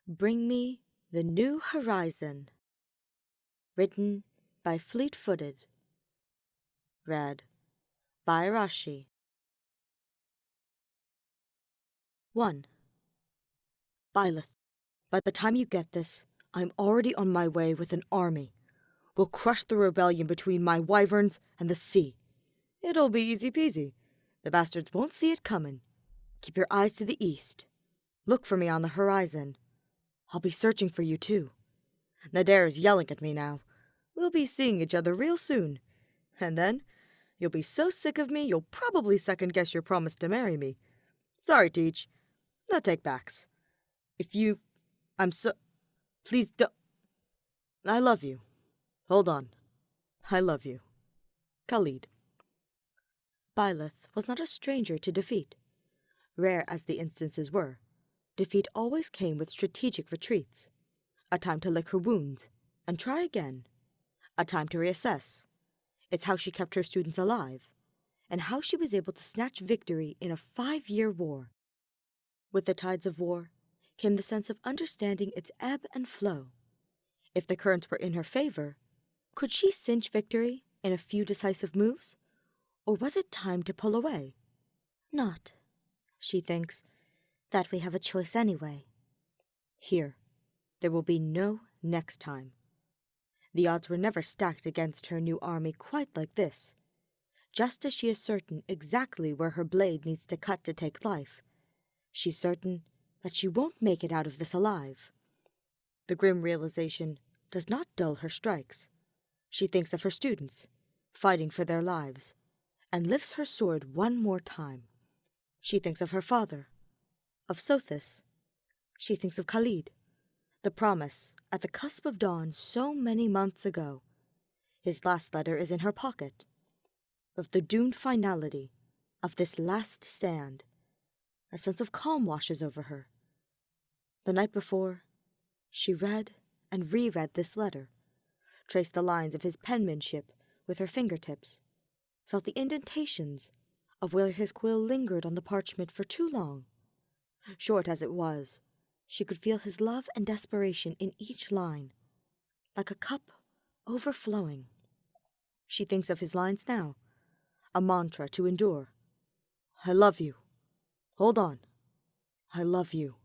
Bring Me the New Horizon. Written by Fleet-Footed. Read by Rashi. 1. Byleth, by the time you get this, I'm already on my way with an army. We'll crush the rebellion between my wyverns and the sea. It'll be easy peasy. The bastards won't see it coming. Keep your eyes to the east. Look for me on the horizon. I'll be searching for you too. Nader is yelling at me now. We'll be seeing each other real soon. And then, you'll be so sick of me you'll probably second-guess your promise to marry me. Sorry, Teach. No take-backs. Please don't... I love you. Hold on. I love you. Khalid. Byleth was not a stranger to defeat. Rare as the instances were, defeat always came with strategic retreats. A time to lick her wounds and try again. A time to reassess. It's how she kept her students alive, and how she was able to snatch victory in a 5-year war. With the tides of war came the sense of understanding its ebb and flow. If the currents were in her favor, could she cinch victory in a few decisive moves? Or was it time to pull away? Not, she thinks, that we have a choice anyway. Here, there will be no next time. The odds were never stacked against her new army quite like this. Just as she is certain exactly where her blade needs to cut to take life, she's certain that she won't make it out of this alive. The grim realization does not dull her strikes. She thinks of her students, fighting for their lives, and lifts her sword one more time. She thinks of her father, of Sothis. She thinks of Khalid, the promise at the cusp of dawn so many months ago. His last letter is in her pocket. Of the doomed finality of this last stand, a sense of calm washes over her. The night before, she read and reread this letter, traced the lines of his penmanship with her fingertips, felt the indentations of where his quill lingered on the parchment for too long. Short as it was, she could feel his love and desperation in each line, like a cup overflowing. She thinks of his lines now, a mantra to endure. I love you. Hold on. I love you.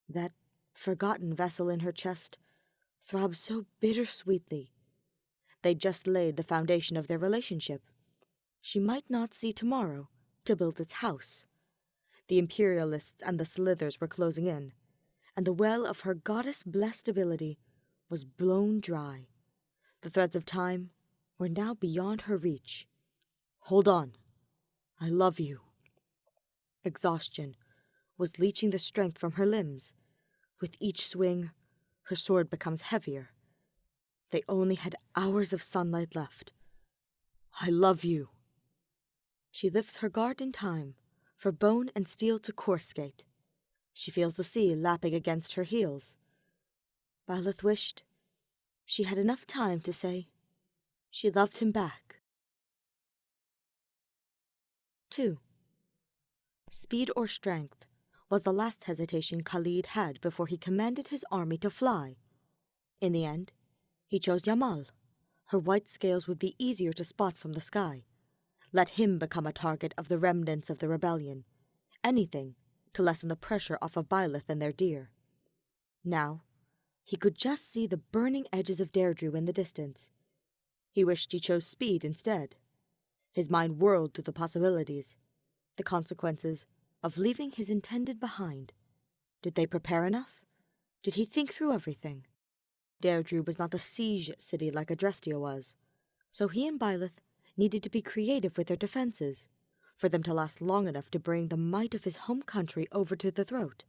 That forgotten vessel in her chest throbs so bittersweetly. They just laid the foundation of their relationship. She might not see tomorrow to build its house. The imperialists and the slithers were closing in, and the well of her goddess-blessed ability was blown dry. The threads of time were now beyond her reach. Hold on. I love you. Exhaustion was leaching the strength from her limbs. With each swing, her sword becomes heavier. They only had hours of sunlight left. I love you. She lifts her guard in time for bone and steel to coruscate. She feels the sea lapping against her heels. Byleth wished she had enough time to say she loved him back. 2. Speed or strength was the last hesitation Khalid had before he commanded his army to fly. In the end, he chose Yamal. Her white scales would be easier to spot from the sky. Let him become a target of the remnants of the rebellion. Anything to lessen the pressure off of Byleth and their deer. Now, he could just see the burning edges of Derdriu in the distance. He wished he chose speed instead. His mind whirled through the possibilities, the consequences of leaving his intended behind. Did they prepare enough? Did he think through everything? Derdriu was not a siege city like Derdriu was, so he and Byleth needed to be creative with their defenses, for them to last long enough to bring the might of his home country over to the throat.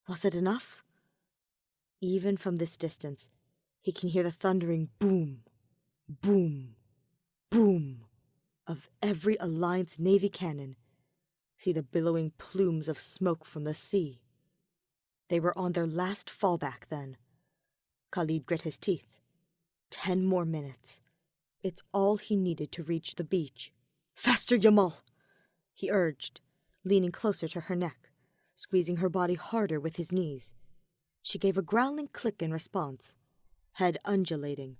Was it enough? Even from this distance, he can hear the thundering boom, boom, boom of every Alliance Navy cannon. See the billowing plumes of smoke from the sea. They were on their last fallback then. Khalid grit his teeth. 10 more minutes. It's all he needed to reach the beach. Faster, Yamal! He urged, leaning closer to her neck, squeezing her body harder with his knees. She gave a growling click in response, head undulating,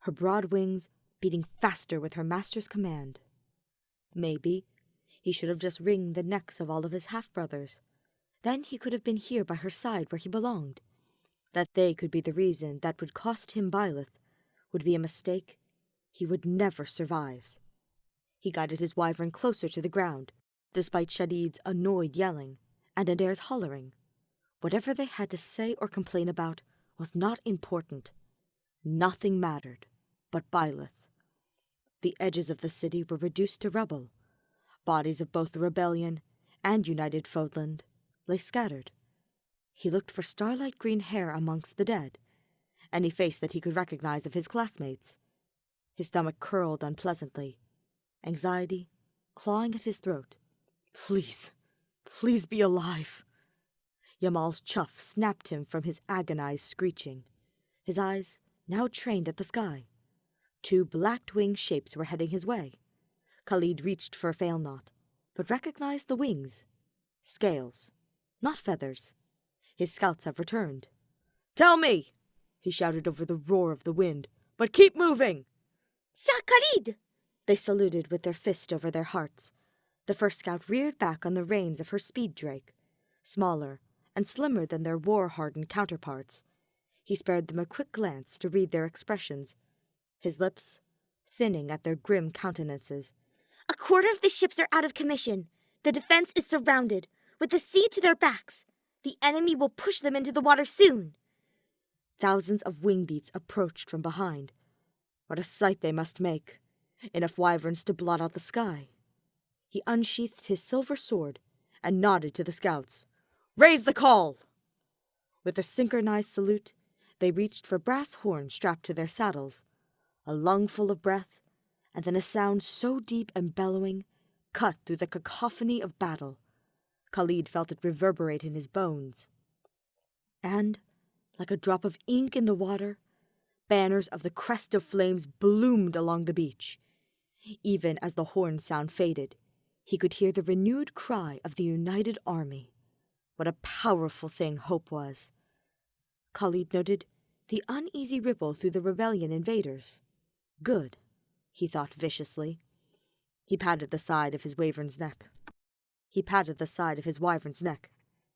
her broad wings beating faster with her master's command. Maybe he should have just wringed the necks of all of his half-brothers. Then he could have been here by her side where he belonged. That they could be the reason that would cost him Byleth would be a mistake he would never survive. He guided his wyvern closer to the ground, despite Shadid's annoyed yelling and Adair's hollering. Whatever they had to say or complain about was not important. Nothing mattered but Byleth. The edges of the city were reduced to rubble. Bodies of both the rebellion and united Fodlan lay scattered. He looked for starlight green hair amongst the dead, any face that he could recognize of his classmates. His stomach curled unpleasantly, anxiety clawing at his throat. Please, please be alive. Yamal's chuff snapped him from his agonized screeching, his eyes now trained at the sky. 2 black-winged shapes were heading his way. Khalid reached for a fail-knot, but recognized the wings. Scales, not feathers. His scouts have returned. "Tell me!" he shouted over the roar of the wind. "But keep moving!" "Sir Khalid!" They saluted with their fist over their hearts. The first scout reared back on the reins of her speed drake, smaller and slimmer than their war-hardened counterparts. He spared them a quick glance to read their expressions, his lips thinning at their grim countenances. "A quarter of the ships are out of commission. The defense is surrounded, with the sea to their backs. The enemy will push them into the water soon." Thousands of wing beats approached from behind. What a sight they must make! Enough wyverns to blot out the sky. He unsheathed his silver sword and nodded to the scouts. "Raise the call!" With a synchronized salute, they reached for brass horns strapped to their saddles. A lungful of breath, and then a sound so deep and bellowing, cut through the cacophony of battle. Khalid felt it reverberate in his bones. And, like a drop of ink in the water, banners of the crest of flames bloomed along the beach. Even as the horn sound faded, he could hear the renewed cry of the united army. What a powerful thing hope was. Khalid noted the uneasy ripple through the rebellion invaders. Good, he thought viciously. He patted the side of his wyvern's neck.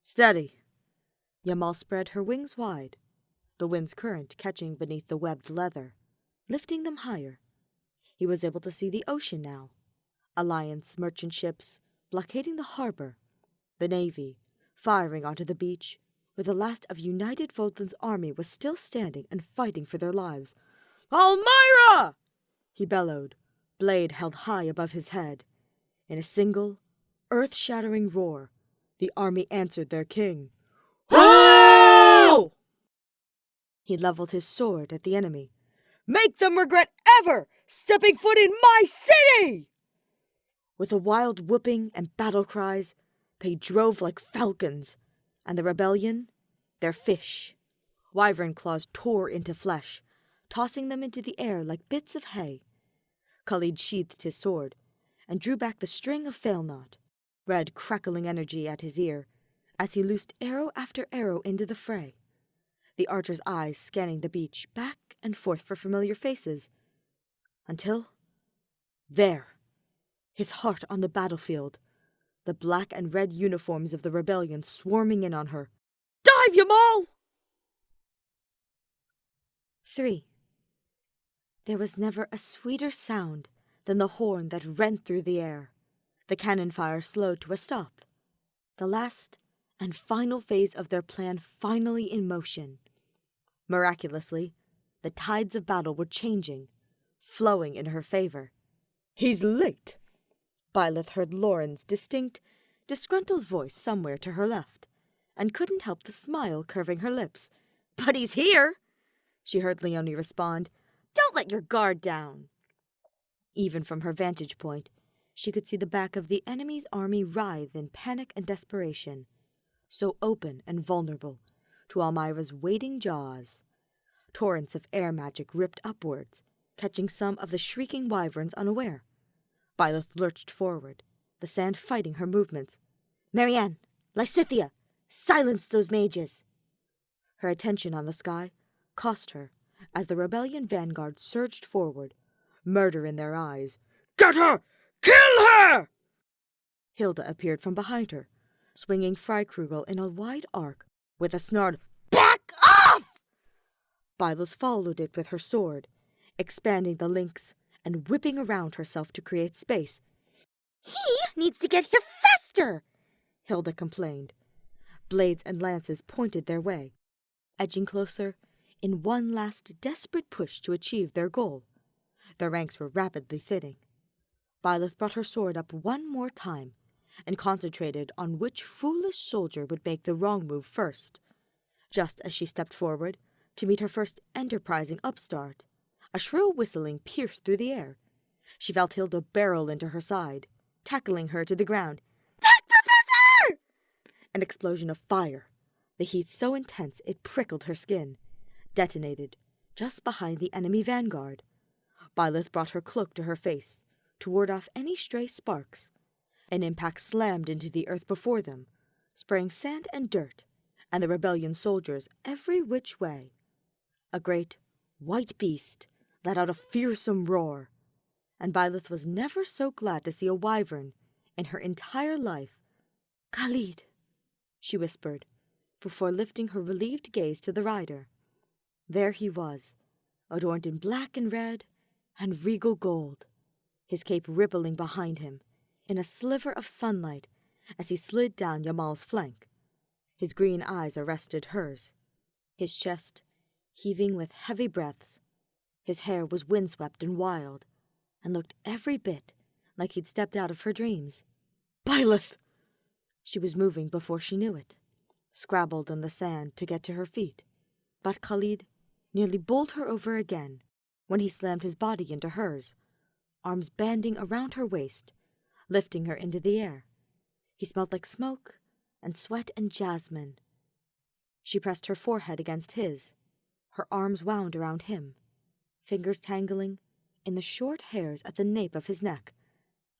"Steady!" Yamal spread her wings wide, the wind's current catching beneath the webbed leather, lifting them higher. He was able to see the ocean now. Alliance merchant ships blockading the harbor, the navy firing onto the beach, where the last of united Fodlan's army was still standing and fighting for their lives. "Almyra!" he bellowed, blade held high above his head. In a single, earth-shattering roar, the army answered their king. "Ho!" He leveled his sword at the enemy. "Make them regret ever stepping foot in my city!" With a wild whooping and battle cries, they drove like falcons, and the rebellion, their fish. Wyvern claws tore into flesh, tossing them into the air like bits of hay. Khalid sheathed his sword and drew back the string of fail-knot, red crackling energy at his ear, as he loosed arrow after arrow into the fray. The archer's eyes scanning the beach back and forth for familiar faces. Until, there, his heart on the battlefield, the black and red uniforms of the rebellion swarming in on her. "Dive, Yamal!" 3. There was never a sweeter sound than the horn that rent through the air. The cannon fire slowed to a stop. The last and final phase of their plan finally in motion. Miraculously, the tides of battle were changing, flowing in her favor. "He's late!" Byleth heard Lauren's distinct, disgruntled voice somewhere to her left, and couldn't help the smile curving her lips. "But he's here!" she heard Leonie respond. "Don't let your guard down." Even from her vantage point, she could see the back of the enemy's army writhe in panic and desperation, so open and vulnerable to Almyra's waiting jaws. Torrents of air magic ripped upwards, catching some of the shrieking wyverns unaware. Byleth lurched forward, the sand fighting her movements. "Marianne! Lysithea! Silence those mages!" Her attention on the sky cost her as the rebellion vanguard surged forward, murder in their eyes. "Get her! Kill her!" Hilda appeared from behind her, swinging Freikrugel in a wide arc with a snarled, "Back off!" Byleth followed it with her sword, expanding the links and whipping around herself to create space. "He needs to get here faster!" Hilda complained. Blades and lances pointed their way, edging closer in one last desperate push to achieve their goal. Their ranks were rapidly thinning. Byleth brought her sword up one more time and concentrated on which foolish soldier would make the wrong move first. Just as she stepped forward to meet her first enterprising upstart, a shrill whistling pierced through the air. She felt Hilda barrel into her side, tackling her to the ground. "That professor!" An explosion of fire, the heat so intense it prickled her skin, detonated just behind the enemy vanguard. Byleth brought her cloak to her face to ward off any stray sparks. An impact slammed into the earth before them, spraying sand and dirt, and the rebellion soldiers every which way. A great, white beast let out a fearsome roar, and Byleth was never so glad to see a wyvern in her entire life. "Khalid," she whispered, before lifting her relieved gaze to the rider. There he was, adorned in black and red and regal gold, his cape rippling behind him in a sliver of sunlight as he slid down Yamal's flank. His green eyes arrested hers, his chest heaving with heavy breaths. His hair was windswept and wild, and looked every bit like he'd stepped out of her dreams. "Byleth!" She was moving before she knew it, scrabbled in the sand to get to her feet, but Khalid nearly bowled her over again when he slammed his body into hers, arms banding around her waist, lifting her into the air. He smelled like smoke and sweat and jasmine. She pressed her forehead against his, her arms wound around him, fingers tangling in the short hairs at the nape of his neck.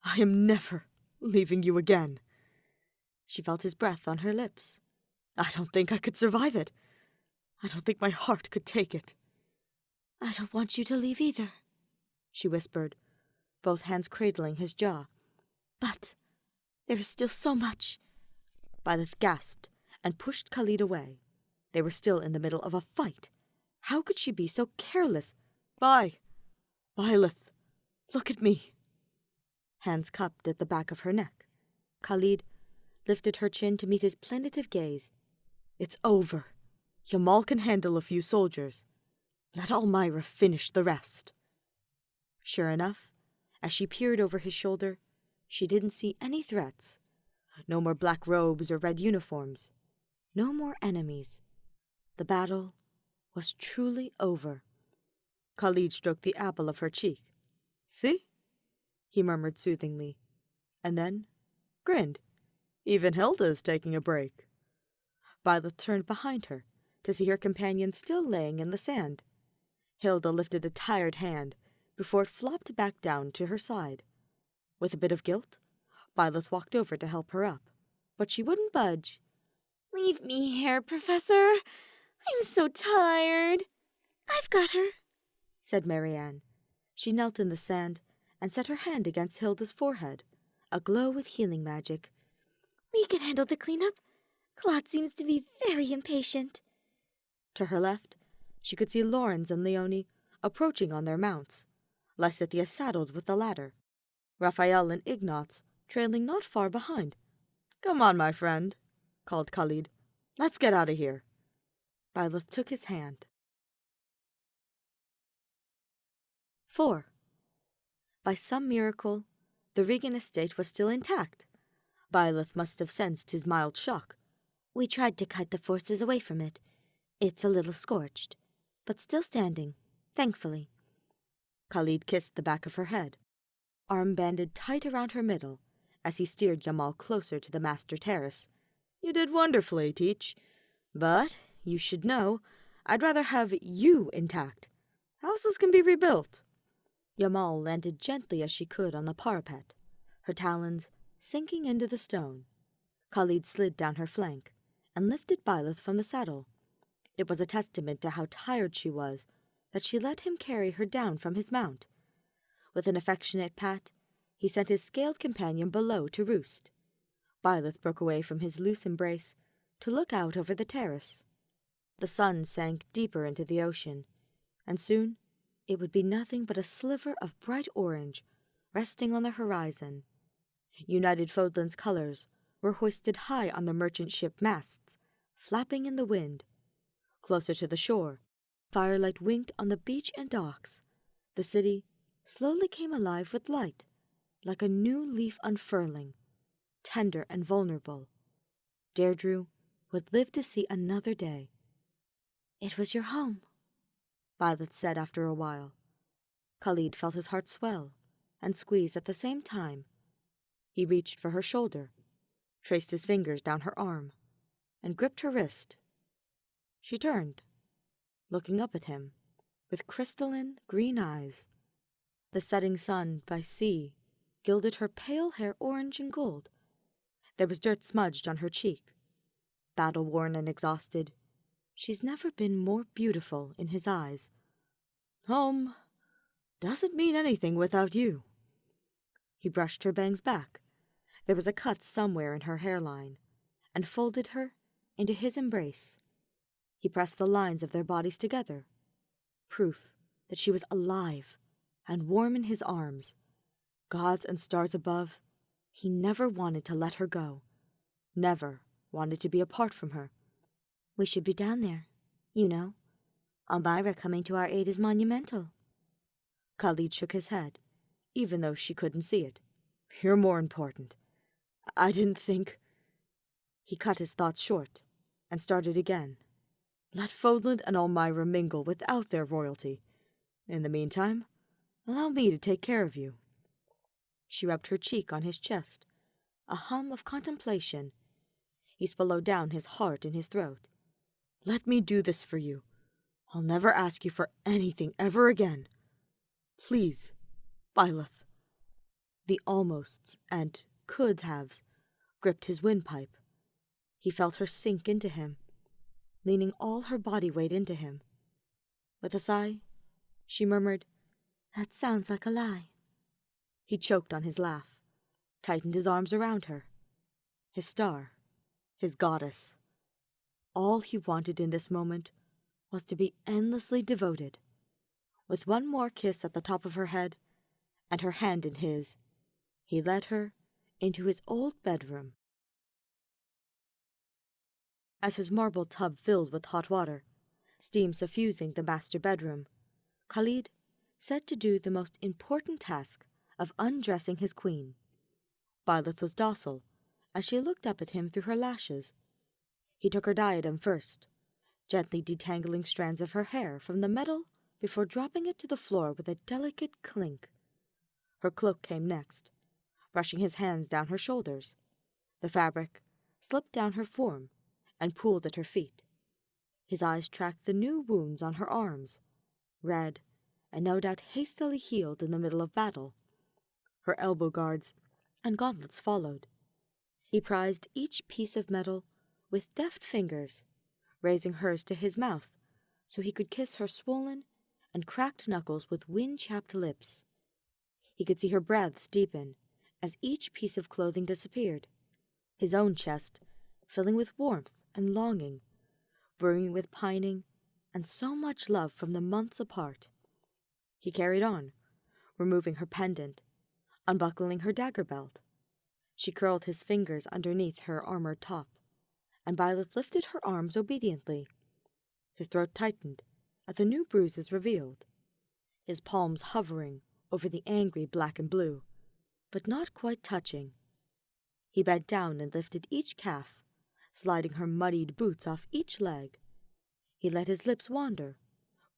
"I am never leaving you again." She felt his breath on her lips. "I don't think I could survive it. I don't think my heart could take it." "I don't want you to leave either," she whispered, both hands cradling his jaw. "But there is still so much." Byleth gasped and pushed Khalid away. They were still in the middle of a fight. How could she be so careless? Byleth, look at me." Hands cupped at the back of her neck. Khalid lifted her chin to meet his plaintive gaze. "It's over. Yamal can handle a few soldiers. Let Almyra finish the rest." Sure enough, as she peered over his shoulder, she didn't see any threats. No more black robes or red uniforms. No more enemies. The battle was truly over. Khalid stroked the apple of her cheek. "See?" he murmured soothingly, and then grinned. "Even Hilda's taking a break." Byleth turned behind her to see her companion still laying in the sand. Hilda lifted a tired hand before it flopped back down to her side. With a bit of guilt, Byleth walked over to help her up, but she wouldn't budge. "Leave me here, Professor. I'm so tired." "I've got her," said Marianne. She knelt in the sand and set her hand against Hilda's forehead, aglow with healing magic. "We can handle the cleanup. Claude seems to be very impatient." To her left, she could see Lawrence and Leonie approaching on their mounts, Lycithia saddled with the latter, Raphael and Ignatz trailing not far behind. "Come on, my friend," called Khalid. "Let's get out of here." Byleth took his hand. 4. By some miracle, the Regan estate was still intact. Byleth must have sensed his mild shock. "We tried to cut the forces away from it. It's a little scorched, but still standing, thankfully." Khalid kissed the back of her head, arm banded tight around her middle, as he steered Yamal closer to the master terrace. "You did wonderfully, Teach. But you should know I'd rather have you intact. Houses can be rebuilt." Yamal landed gently as she could on the parapet, her talons sinking into the stone. Khalid slid down her flank and lifted Byleth from the saddle. It was a testament to how tired she was that she let him carry her down from his mount. With an affectionate pat, he sent his scaled companion below to roost. Byleth broke away from his loose embrace to look out over the terrace. The sun sank deeper into the ocean, and soon it would be nothing but a sliver of bright orange resting on the horizon. United Fodlan's colors were hoisted high on the merchant ship masts, flapping in the wind. Closer to the shore, firelight winked on the beach and docks. The city slowly came alive with light, like a new leaf unfurling, tender and vulnerable. Derdriu would live to see another day. "It was your home," Byleth said after a while. Khalid felt his heart swell and squeeze at the same time. He reached for her shoulder, traced his fingers down her arm, and gripped her wrist. She turned, looking up at him with crystalline green eyes. The setting sun by sea gilded her pale hair orange and gold. There was dirt smudged on her cheek. Battle-worn and exhausted, she's never been more beautiful in his eyes. Home doesn't mean anything without you. He brushed her bangs back. There was a cut somewhere in her hairline, and folded her into his embrace. He pressed the lines of their bodies together, proof that she was alive and warm in his arms. Gods and stars above, he never wanted to let her go, never wanted to be apart from her. "We should be down there, you know. Elmira coming to our aid is monumental." Khalid shook his head, even though she couldn't see it. "You're more important. I didn't think—" He cut his thoughts short and started again. "Let Fodlan and Elmira mingle without their royalty. In the meantime, allow me to take care of you." She rubbed her cheek on his chest, a hum of contemplation. He swallowed down his heart in his throat. "Let me do this for you. I'll never ask you for anything ever again. Please, Byleth." The almosts and could-haves gripped his windpipe. He felt her sink into him, leaning all her body weight into him. With a sigh, she murmured, "That sounds like a lie." He choked on his laugh, tightened his arms around her. His star, his goddess. All he wanted in this moment was to be endlessly devoted. With one more kiss at the top of her head, and her hand in his, he led her into his old bedroom. As his marble tub filled with hot water, steam suffusing the master bedroom, Khalid set to do the most important task of undressing his queen. Byleth was docile as she looked up at him through her lashes. He took her diadem first, gently detangling strands of her hair from the metal before dropping it to the floor with a delicate clink. Her cloak came next, brushing his hands down her shoulders. The fabric slipped down her form and pooled at her feet. His eyes tracked the new wounds on her arms, red and no doubt hastily healed in the middle of battle. Her elbow guards and gauntlets followed. He prized each piece of metal with deft fingers, raising hers to his mouth so he could kiss her swollen and cracked knuckles with wind-chapped lips. He could see her breaths deepen as each piece of clothing disappeared, his own chest filling with warmth and longing, brimming with pining and so much love from the months apart. He carried on, removing her pendant, unbuckling her dagger belt. She curled his fingers underneath her armored top, and Byleth lifted her arms obediently. His throat tightened at the new bruises revealed, his palms hovering over the angry black and blue, but not quite touching. He bent down and lifted each calf, sliding her muddied boots off each leg. He let his lips wander,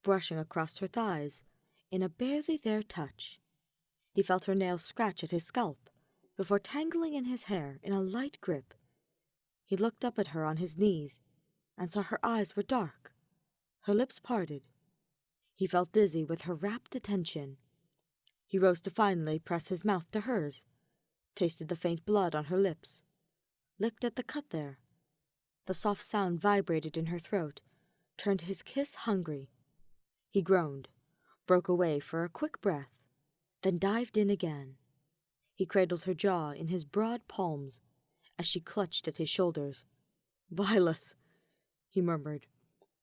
brushing across her thighs in a barely there touch. He felt her nails scratch at his scalp before tangling in his hair in a light grip. He looked up at her on his knees and saw her eyes were dark, her lips parted. He felt dizzy with her rapt attention. He rose to finally press his mouth to hers, tasted the faint blood on her lips, licked at the cut there. The soft sound vibrated in her throat, turned his kiss hungry. He groaned, broke away for a quick breath, then dived in again. He cradled her jaw in his broad palms as she clutched at his shoulders. "Byleth," he murmured,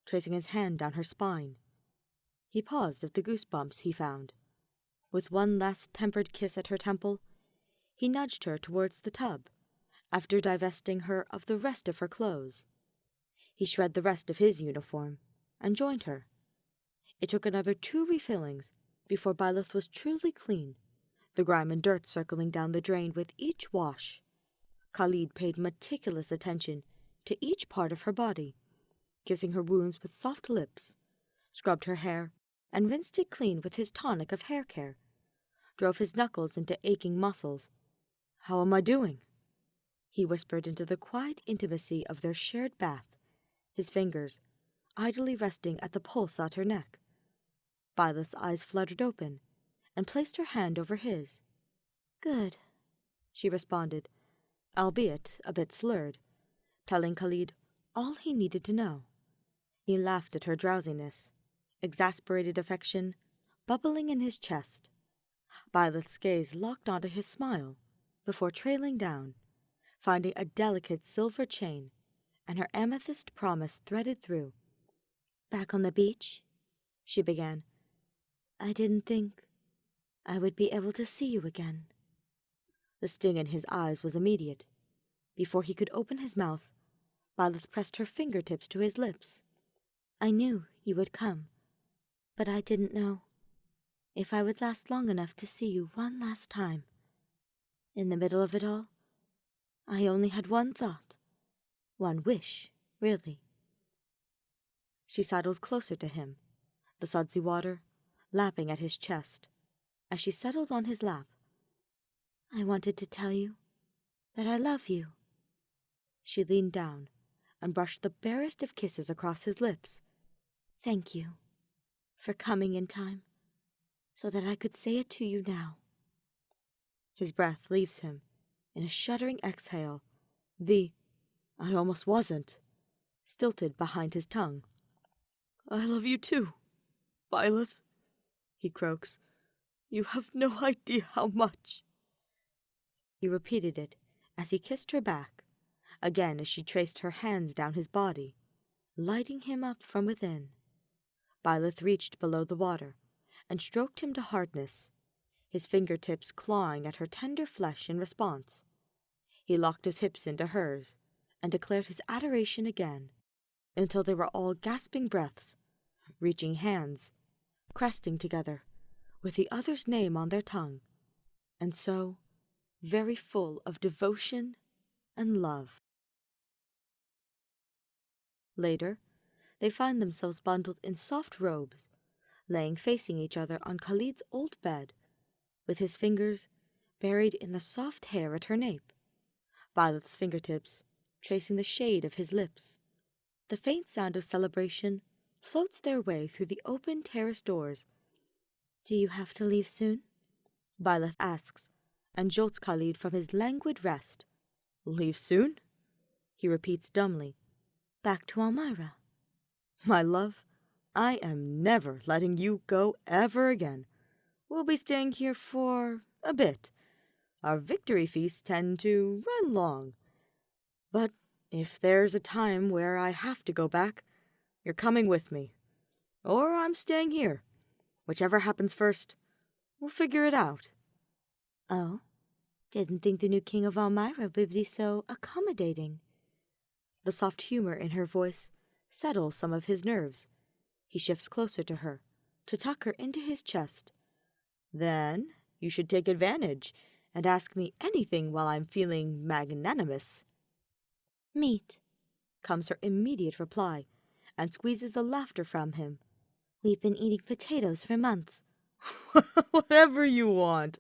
tracing his hand down her spine. He paused at the goosebumps he found. With one last tempered kiss at her temple, he nudged her towards the tub, after divesting her of the rest of her clothes. He shred the rest of his uniform and joined her. It took another 2 refillings before Byleth was truly clean, the grime and dirt circling down the drain with each wash. Khalid paid meticulous attention to each part of her body, kissing her wounds with soft lips, scrubbed her hair, and rinsed it clean with his tonic of hair care, drove his knuckles into aching muscles. "How am I doing?" He whispered into the quiet intimacy of their shared bath, his fingers idly resting at the pulse at her neck. Byleth's eyes fluttered open and placed her hand over his. "Good," she responded, albeit a bit slurred, telling Khalid all he needed to know. He laughed at her drowsiness, exasperated affection bubbling in his chest. Byleth's gaze locked onto his smile before trailing down, finding a delicate silver chain and her amethyst promise threaded through. "Back on the beach?" she began. "I didn't think I would be able to see you again." The sting in his eyes was immediate. Before he could open his mouth, Byleth pressed her fingertips to his lips. "I knew you would come, but I didn't know if I would last long enough to see you one last time. In the middle of it all, I only had one thought, one wish, really." She sidled closer to him, the sudsy water lapping at his chest, as she settled on his lap. "I wanted to tell you that I love you." She leaned down and brushed the barest of kisses across his lips. "Thank you for coming in time, so that I could say it to you now." His breath leaves him in a shuddering exhale, the "I almost wasn't" stilted behind his tongue. "I love you too, Byleth," he croaks. "You have no idea how much." He repeated it as he kissed her back, again as she traced her hands down his body, lighting him up from within. Byleth reached below the water and stroked him to hardness, his fingertips clawing at her tender flesh in response. He locked his hips into hers and declared his adoration again, until they were all gasping breaths, reaching hands, cresting together, with the other's name on their tongue, and so very full of devotion and love. Later, they find themselves bundled in soft robes, laying facing each other on Khalid's old bed, with his fingers buried in the soft hair at her nape, Byleth's fingertips tracing the shade of his lips. The faint sound of celebration floats their way through the open terrace doors. "Do you have to leave soon?" Byleth asks, and jolts Khalid from his languid rest. "Leave soon?" he repeats dumbly. "Back to Elmira." "My love, I am never letting you go ever again. We'll be staying here for a bit. Our victory feasts tend to run long. But if there's a time where I have to go back, you're coming with me. Or I'm staying here. Whichever happens first, we'll figure it out." "Oh, didn't think the new king of Elmira would be so accommodating." The soft humor in her voice settles some of his nerves. He shifts closer to her, to tuck her into his chest. "Then you should take advantage and ask me anything while I'm feeling magnanimous." "Meat," comes her immediate reply, and squeezes the laughter from him. "We've been eating potatoes for months." "Whatever you want.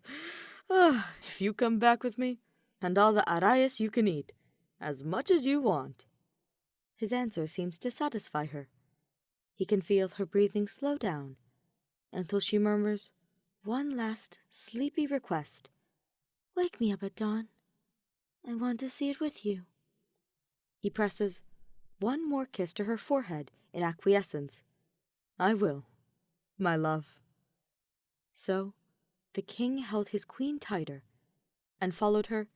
If you come back with me, and all the arayas you can eat, as much as you want." His answer seems to satisfy her. He can feel her breathing slow down, until she murmurs one last sleepy request. "Wake me up at dawn. I want to see it with you." He presses one more kiss to her forehead in acquiescence. I will, my love. So the king held his queen tighter and followed her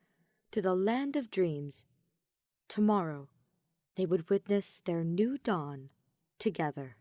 to the land of dreams. Tomorrow they would witness their new dawn together.